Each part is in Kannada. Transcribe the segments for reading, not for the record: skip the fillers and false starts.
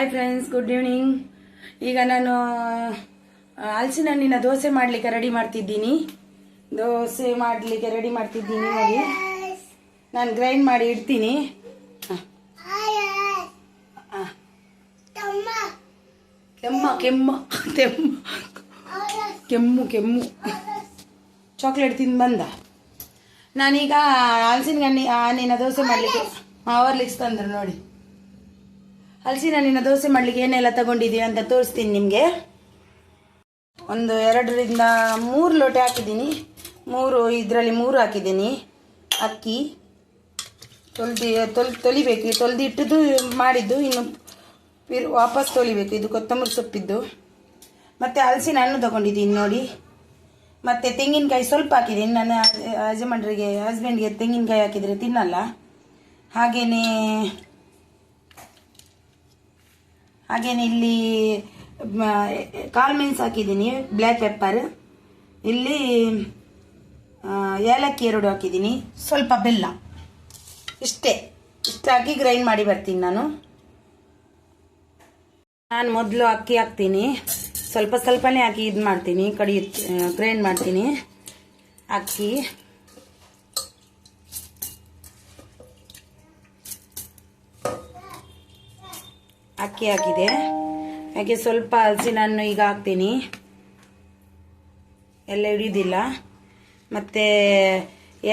Hi friends, good evening. ಈಗ ನಾನು ಹಲಸಿನ ಹಣ್ಣಿನ ದೋಸೆ ಮಾಡಲಿಕ್ಕೆ ರೆಡಿ ಮಾಡ್ತಿದ್ದೀನಿ. ನೋಡಿ, ನಾನು ಗ್ರೈಂಡ್ ಮಾಡಿ ಇಡ್ತೀನಿ. ಕೆಮ್ಮು ಚಾಕ್ಲೇಟ್ ತಿಂದು ಬಂದ. ನಾನೀಗ ಹಲಸಿನ ಹಣ್ಣಿನ ದೋಸೆ ಮಾಡಲಿಕ್ಕೆ ಅವರ್ಲಿಕ್ಸ್ ತಂದ್ರು ನೋಡಿ. ಹಲಸಿನ ಹಣ್ಣಿನ ದೋಸೆ ಮಾಡಲಿಕ್ಕೆ ಏನೆಲ್ಲ ತಗೊಂಡಿದ್ದೀವಿ ಅಂತ ತೋರಿಸ್ತೀನಿ ನಿಮಗೆ. ಒಂದು 2 ರಿಂದ 3 ಲೋಟ ಹಾಕಿದ್ದೀನಿ. ಇದರಲ್ಲಿ 3 ಹಾಕಿದ್ದೀನಿ. ಅಕ್ಕಿ ತೊಳಿಬೇಕು. ತೊಳೆದಿಟ್ಟದು ಮಾಡಿದ್ದು, ಇನ್ನು ವಾಪಸ್ ತೊಳಿಬೇಕು. ಇದು ಕೊತ್ತಂಬರಿ ಸೊಪ್ಪಿದ್ದು. ಮತ್ತು ಹಲಸಿನ ಹಣ್ಣು ತಗೊಂಡಿದ್ದೀನಿ ನೋಡಿ. ಮತ್ತು ತೆಂಗಿನಕಾಯಿ ಸ್ವಲ್ಪ ಹಾಕಿದ್ದೀನಿ. ನನ್ನ ಹಸ್ಬೆಂಡ್ಗೆ ತೆಂಗಿನಕಾಯಿ ಹಾಕಿದರೆ ತಿನ್ನಲ್ಲ. ಹಾಗೆಯೇ ಇಲ್ಲಿ ಕಾಳು ಮೆಣಸು ಹಾಕಿದ್ದೀನಿ, ಬ್ಲ್ಯಾಕ್ ಪೆಪ್ಪರ್. ಇಲ್ಲಿ ಏಲಕ್ಕಿ 2 ಹಾಕಿದ್ದೀನಿ, ಸ್ವಲ್ಪ ಬೆಲ್ಲ. ಇಷ್ಟು ಹಾಕಿ ಗ್ರೈಂಡ್ ಮಾಡಿ ಬರ್ತೀನಿ ನಾನು ಮೊದಲು ಅಕ್ಕಿ ಹಾಕ್ತೀನಿ. ಸ್ವಲ್ಪನೇ ಹಾಕಿ ಇದು ಮಾಡ್ತೀನಿ, ಗ್ರೈಂಡ್ ಮಾಡ್ತೀನಿ. ಅಕ್ಕಿ ಹಾಕಿದೆ. ಹಾಗೆ ಸ್ವಲ್ಪ ಹಲಸಿನ ಹಣ್ಣು ಈಗ ಹಾಕ್ತೀನಿ, ಎಲ್ಲ ಹಿಡಿಯೋದಿಲ್ಲ. ಮತ್ತು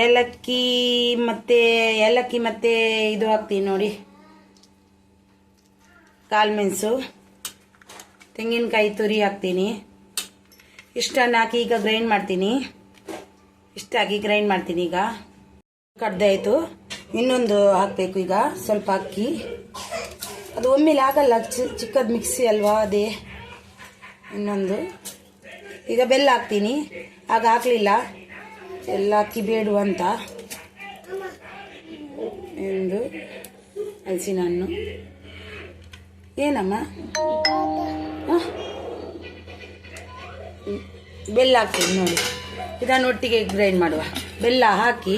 ಏಲಕ್ಕಿ ಮತ್ತು ಇದು ಹಾಕ್ತೀನಿ ನೋಡಿ, ಕಾಳು ಮೆಣಸು, ತೆಂಗಿನಕಾಯಿ ತುರಿ ಹಾಕ್ತೀನಿ. ಇಷ್ಟನ್ನು ಹಾಕಿ ಈಗ ಗ್ರೈಂಡ್ ಮಾಡ್ತೀನಿ. ಈಗ ಕಡ್ದಾಯಿತು. ಇನ್ನೊಂದು ಹಾಕಬೇಕು ಈಗ, ಸ್ವಲ್ಪ ಅಕ್ಕಿ. ಅದು ಒಮ್ಮೆಲೆ ಆಗಲ್ಲ, ಚಿಕ್ಕದು ಮಿಕ್ಸಿ ಅಲ್ವಾ, ಅದೇ. ಇನ್ನೊಂದು ಈಗ ಬೆಲ್ಲ ಹಾಕ್ತೀನಿ. ಆಗ ಹಾಕಲಿಲ್ಲ, ಎಲ್ಲ ಅಕ್ಕಿ ಬೇಡು ಅಂತ. ಒಂದು ಹಲಸಿನ ಹಣ್ಣು. ಏನಮ್ಮ, ಬೆಲ್ಲ ಹಾಕ್ತೀನಿ ನೋಡಿ. ಇದನ್ನು ಒಟ್ಟಿಗೆ ಗ್ರೈಂಡ್ ಮಾಡುವ. ಬೆಲ್ಲ ಹಾಕಿ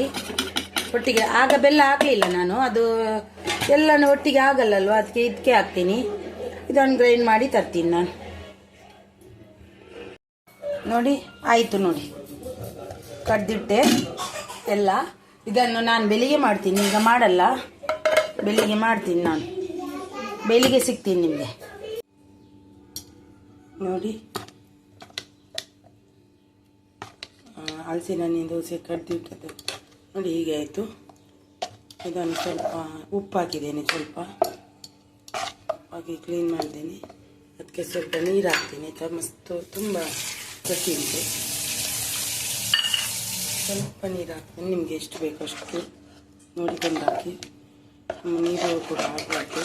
ಒಟ್ಟಿಗೆ. ಆಗ ಬೆಲ್ಲ ಹಾಕಲಿಲ್ಲ ನಾನು, ಅದು ಎಲ್ಲನೂ ಒಟ್ಟಿಗೆ ಆಗಲ್ಲಲ್ವ, ಇದಕ್ಕೆ ಹಾಕ್ತೀನಿ. ಇದನ್ನು ಗ್ರೈಂಡ್ ಮಾಡಿ ತರ್ತೀನಿ ನಾನು ನೋಡಿ. ಆಯಿತು ನೋಡಿ, ಕಡ್ದಿಟ್ಟೆ ಎಲ್ಲ. ಇದನ್ನು ನಾನು ಬೆಳಿಗ್ಗೆ ಮಾಡ್ತೀನಿ, ಈಗ ಮಾಡಲ್ಲ. ಬೆಳಿಗ್ಗೆ ಮಾಡ್ತೀನಿ ನಾನು, ಬೆಳಿಗ್ಗೆ ಸಿಗ್ತೀನಿ ನಿಮಗೆ ನೋಡಿ. ಹಲಸಿನ ಹಣ್ಣಿನ ದೋಸೆ ಕಡ್ದಿಟ್ಟದ್ದು ನೋಡಿ, ಹೀಗೆ ಆಯಿತು. ಇದನ್ನು ಸ್ವಲ್ಪ ಉಪ್ಪು ಹಾಕಿದ್ದೇನೆ, ಸ್ವಲ್ಪ ಹಾಗೆ ಕ್ಲೀನ್ ಮಾಡಿದ್ದೇನೆ. ಅದಕ್ಕೆ ಸ್ವಲ್ಪ ನೀರು ಹಾಕ್ತೀನಿ. ತುಂಬ ಗಟ್ಟಿ ಉಂಟು. ಸ್ವಲ್ಪ ನೀರು ಹಾಕ್ತೀನಿ, ನಿಮಗೆ ಎಷ್ಟು ಬೇಕೋ ಅಷ್ಟು ನೋಡಿಕೊಂಡು ಹಾಕಿ. ನೀರು ಕೂಡ ಹಾಕಬೇಕು.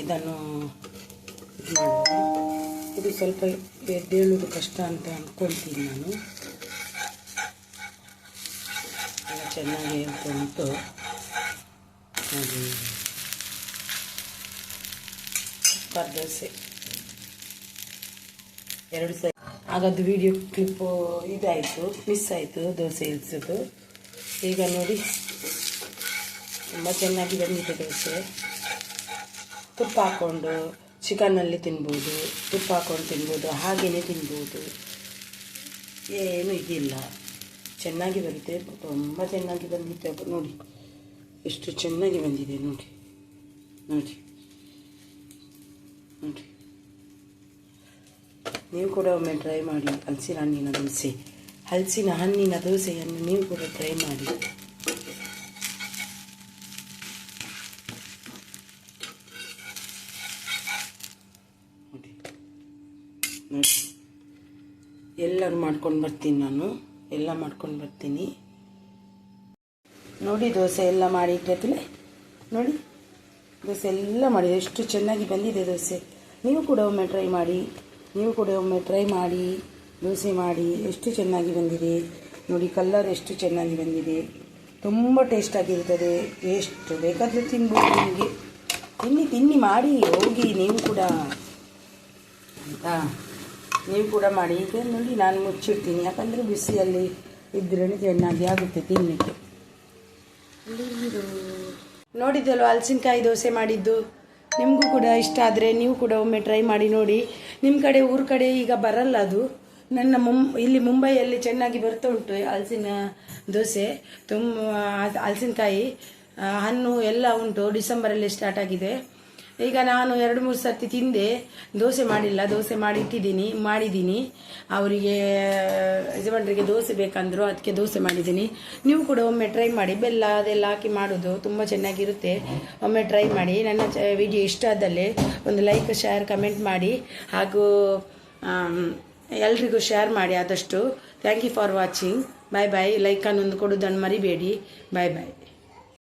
ಇದನ್ನು ಇದು ಸ್ವಲ್ಪ ಎದ್ದೇಳುವುದು ಕಷ್ಟ ಅಂತ ಅಂದ್ಕೊಳ್ತೀನಿ ನಾನು. ಎಲ್ಲ ಚೆನ್ನಾಗಿ ಉಂಟು. ದೋಸೆ 2 ಸಲ ಆಗದ್ದು ವಿಡಿಯೋ ಕ್ಲಿಪ್ಪು ಇದಾಯಿತು, ಮಿಸ್ ಆಯಿತು ದೋಸೆ ಇಳಿಸೋದು. ಈಗ ನೋಡಿ, ತುಂಬ ಚೆನ್ನಾಗಿ ಬಂದಿದೆ ದೋಸೆ. ತುಪ್ಪ ಹಾಕ್ಕೊಂಡು ಚಿಕನ್ನಲ್ಲಿ ತಿನ್ಬೋದು, ತುಪ್ಪ ಹಾಕ್ಕೊಂಡು ತಿನ್ಬೋದು, ಹಾಗೆಯೇ ತಿನ್ಬೋದು. ಏನು ಇದಿಲ್ಲ, ಚೆನ್ನಾಗಿ ಬರುತ್ತೆ. ತುಂಬ ಚೆನ್ನಾಗಿ ಬಂದಿದೆ ನೋಡಿ, ಎಷ್ಟು ಚೆನ್ನಾಗಿ ಬಂದಿದೆ ನೋಡಿ. ನೀವು ಕೂಡ ಒಮ್ಮೆ ಟ್ರೈ ಮಾಡಿ ಹಲಸಿನ ಹಣ್ಣಿನ ದೋಸೆಯನ್ನು ನೀವು ಕೂಡ ಟ್ರೈ ಮಾಡಿ. ಎಲ್ಲರೂ ಮಾಡ್ಕೊಂಡು ಬರ್ತೀನಿ ನಾನು, ಎಲ್ಲ ಮಾಡ್ಕೊಂಡು ಬರ್ತೀನಿ. ನೋಡಿ ದೋಸೆ ಎಲ್ಲ ಮಾಡಿ ಇಟ್ಟೈತಿಲ್ಲ, ನೋಡಿ ದೋಸೆ ಎಲ್ಲ ಮಾಡಿ ಎಷ್ಟು ಚೆನ್ನಾಗಿ ಬಂದಿದೆ ದೋಸೆ. ನೀವು ಕೂಡ ಒಮ್ಮೆ ಟ್ರೈ ಮಾಡಿ, ದೋಸೆ ಮಾಡಿ. ಎಷ್ಟು ಚೆನ್ನಾಗಿ ಬಂದಿದೆ ನೋಡಿ, ಕಲರ್ ಎಷ್ಟು ಚೆನ್ನಾಗಿ ಬಂದಿದೆ. ತುಂಬ ಟೇಸ್ಟಾಗಿರ್ತದೆ. ಎಷ್ಟು ಬೇಕಾದರೂ ತಿನ್ಬೋದು ನಿಮಗೆ. ತಿನ್ನಿ ಮಾಡಿ ಹೋಗಿ ನೀವು ಕೂಡ ಅಂತ. ನೀವು ಕೂಡ ಮಾಡಿ. ಈಗ ನೋಡಿ ನಾನು ಮುಚ್ಚಿಡ್ತೀನಿ, ಯಾಕಂದರೆ ಬಿಸಿಯಲ್ಲಿ ಇದ್ರೇ ಚೆನ್ನಾಗಿ ಆಗುತ್ತೆ ತಿನ್ನಲಿಕ್ಕೆ. ನೋಡಿದ್ದಲ್ವ ಹಲಸಿನಕಾಯಿ ದೋಸೆ ಮಾಡಿದ್ದು. ನಿಮಗೂ ಕೂಡ ಇಷ್ಟ ಆದರೆ ನೀವು ಕೂಡ ಒಮ್ಮೆ ಟ್ರೈ ಮಾಡಿ ನೋಡಿ. ನಿಮ್ಮ ಕಡೆ ಊರ ಕಡೆ ಈಗ ಬರಲ್ಲ ಅದು. ಇಲ್ಲಿ ಮುಂಬೈಯಲ್ಲಿ ಚೆನ್ನಾಗಿ ಬರ್ತಾ ಉಂಟು ಹಲಸಿನ ದೋಸೆ. ತುಂಬ ಹಲಸಿನಕಾಯಿ ಹಣ್ಣು ಎಲ್ಲ ಉಂಟು. ಡಿಸೆಂಬರಲ್ಲಿ ಸ್ಟಾರ್ಟ್ ಆಗಿದೆ. ಈಗ ನಾನು 2-3 ಸರ್ತಿ ತಿಂದೆ. ದೋಸೆ ಮಾಡಿಲ್ಲ, ದೋಸೆ ಮಾಡಿದ್ದೀನಿ. ಅವರಿಗೆ ಯಜಮಾನರಿಗೆ ದೋಸೆ ಬೇಕಂದ್ರು, ಅದಕ್ಕೆ ದೋಸೆ ಮಾಡಿದ್ದೀನಿ. ನೀವು ಕೂಡ ಒಮ್ಮೆ ಟ್ರೈ ಮಾಡಿ. ಬೆಲ್ಲ ಅದೆಲ್ಲ ಹಾಕಿ ಮಾಡೋದು ತುಂಬ ಚೆನ್ನಾಗಿರುತ್ತೆ. ಒಮ್ಮೆ ಟ್ರೈ ಮಾಡಿ. ನನ್ನ ವಿಡಿಯೋ ಇಷ್ಟ ಆದಲ್ಲಿ ಒಂದು ಲೈಕ್, ಶೇರ್, ಕಮೆಂಟ್ ಮಾಡಿ. ಹಾಗೂ ಎಲ್ರಿಗೂ ಶೇರ್ ಮಾಡಿ ಆದಷ್ಟು. Thank you for watching. Bye bye. Like ಅನ್ನೊಂದು ಕೊಡೋದನ್ನು ಮರಿಬೇಡಿ. ಬಾಯ್ ಬಾಯ್.